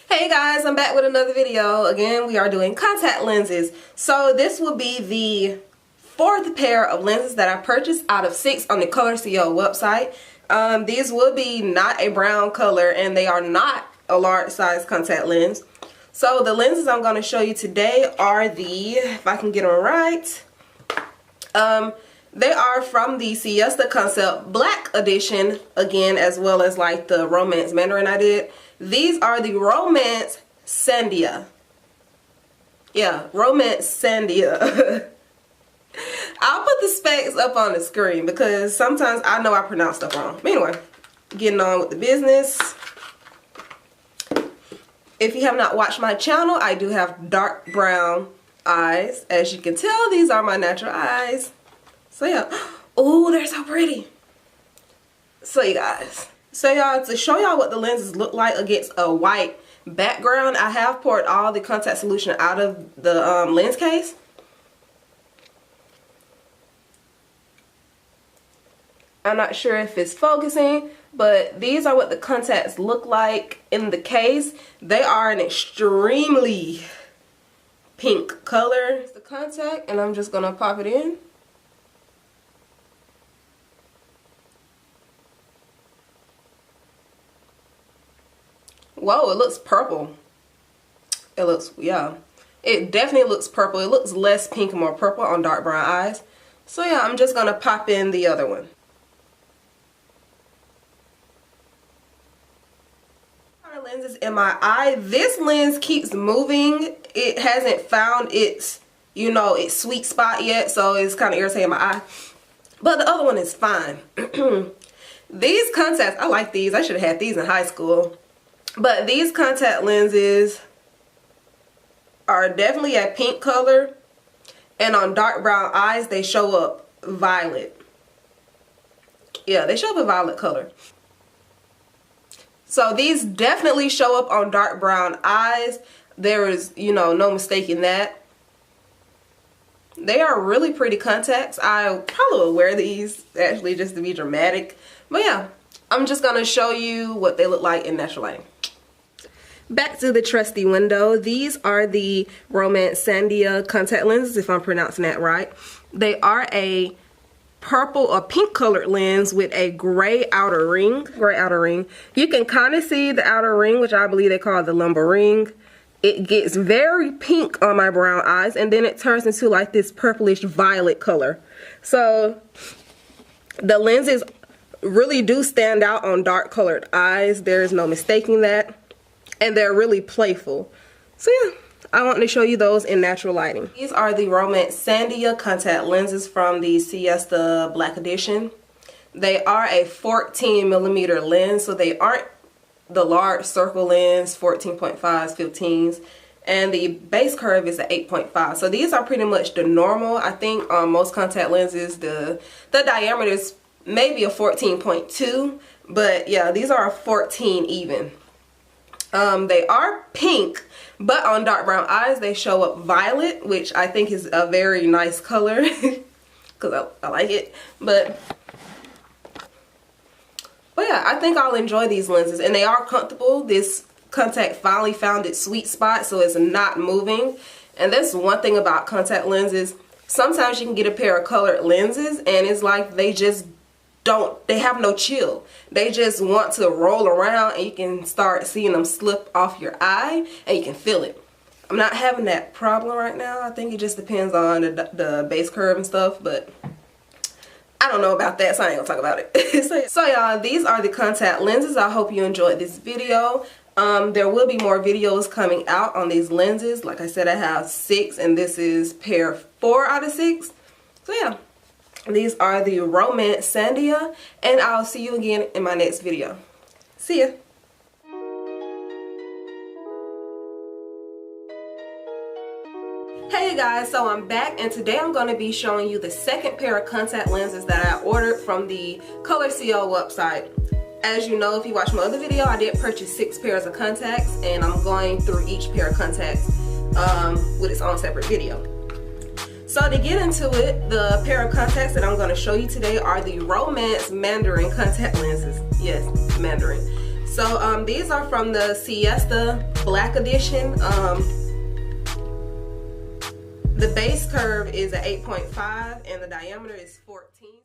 Hey guys, I'm back with another video. Again, we are doing contact lenses. So this will be the fourth pair of lenses that I purchased out of 6 on the ColorCl website. These will be not a brown color and they are not a large size contact lens. So the lenses I'm going to show you today are the, if I can get them right, they are from the Siesta Concept Black Edition, again, as well as like the Romance Mandarin I did. These are the Romance Sandia. Yeah, Romance Sandia. I'll put the specs up on the screen because sometimes I know I pronounce stuff wrong. But anyway, getting on with the business. If you have not watched my channel, I do have dark brown eyes. As you can tell, these are my natural eyes. So yeah. Oh, they're so pretty. So you guys. So y'all, to show y'all what the lenses look like against a white background, I have poured all the contact solution out of the lens case. I'm not sure if it's focusing, but these are what the contacts look like in the case. They are an extremely pink color. It's the contact, and I'm just gonna pop it in. Whoa, it looks purple. It looks, yeah. It definitely looks purple. It looks less pink and more purple on dark brown eyes. So yeah, I'm just gonna pop in the other one. Lenses in my eye. This lens keeps moving. It hasn't found its, you know, its sweet spot yet, so it's kind of irritating my eye. But the other one is fine. These contacts, I like these. I should have had these in high school. But these contact lenses are definitely a pink color, and on dark brown eyes they show up violet. Yeah, they show up a violet color. So these definitely show up on dark brown eyes. There is, you know, no mistaking that. They are really pretty contacts. I probably will wear these actually just to be dramatic. But yeah, I'm just going to show you what they look like in natural lighting. Back to the trusty window. These are the Romance Sandia contact lenses, if I'm pronouncing that right. They are a purple or pink colored lens with a gray outer ring. You can kind of see the outer ring, which I believe they call the lumbar ring. It gets very pink on my brown eyes, and then it turns into like this purplish violet color. So the lenses really do stand out on dark colored eyes. There is no mistaking that. And they're really playful. So yeah, I want to show you those in natural lighting. These are the Romance Sandia contact lenses from the Siesta Black Edition. They are a 14mm lens, so they aren't the large circle lens, 14.5s, 15s. And the base curve is at 8.5. So these are pretty much the normal. I think on most contact lenses, the diameter is maybe a 14.2. But yeah, these are a 14 even. They are pink, but on dark brown eyes they show up violet, which I think is a very nice color because I like it. But yeah, I think I'll enjoy these lenses, and they are comfortable. This contact finally found its sweet spot, so it's not moving. And that's one thing about contact lenses. Sometimes you can get a pair of colored lenses and it's like they have no chill. They just want to roll around, and you can start seeing them slip off your eye and you can feel it. I'm not having that problem right now. I think it just depends on the base curve and stuff, but I don't know about that, so I ain't gonna talk about it. So y'all, these are the contact lenses. I hope you enjoyed this video. There will be more videos coming out on these lenses. Like I said, I have 6 and this is pair 4 out of 6. So yeah. These are the Romance Sandia, and I'll see you again in my next video. See ya! Hey guys, so I'm back, and today I'm going to be showing you the second pair of contact lenses that I ordered from the ColorCl website. As you know, if you watched my other video, I did purchase 6 pairs of contacts, and I'm going through each pair of contacts with its own separate video. So to get into it, the pair of contacts that I'm going to show you today are the Romance Mandarin contact lenses. Yes, Mandarin. So these are from the Siesta Black Edition. The base curve is an 8.5 and the diameter is 14.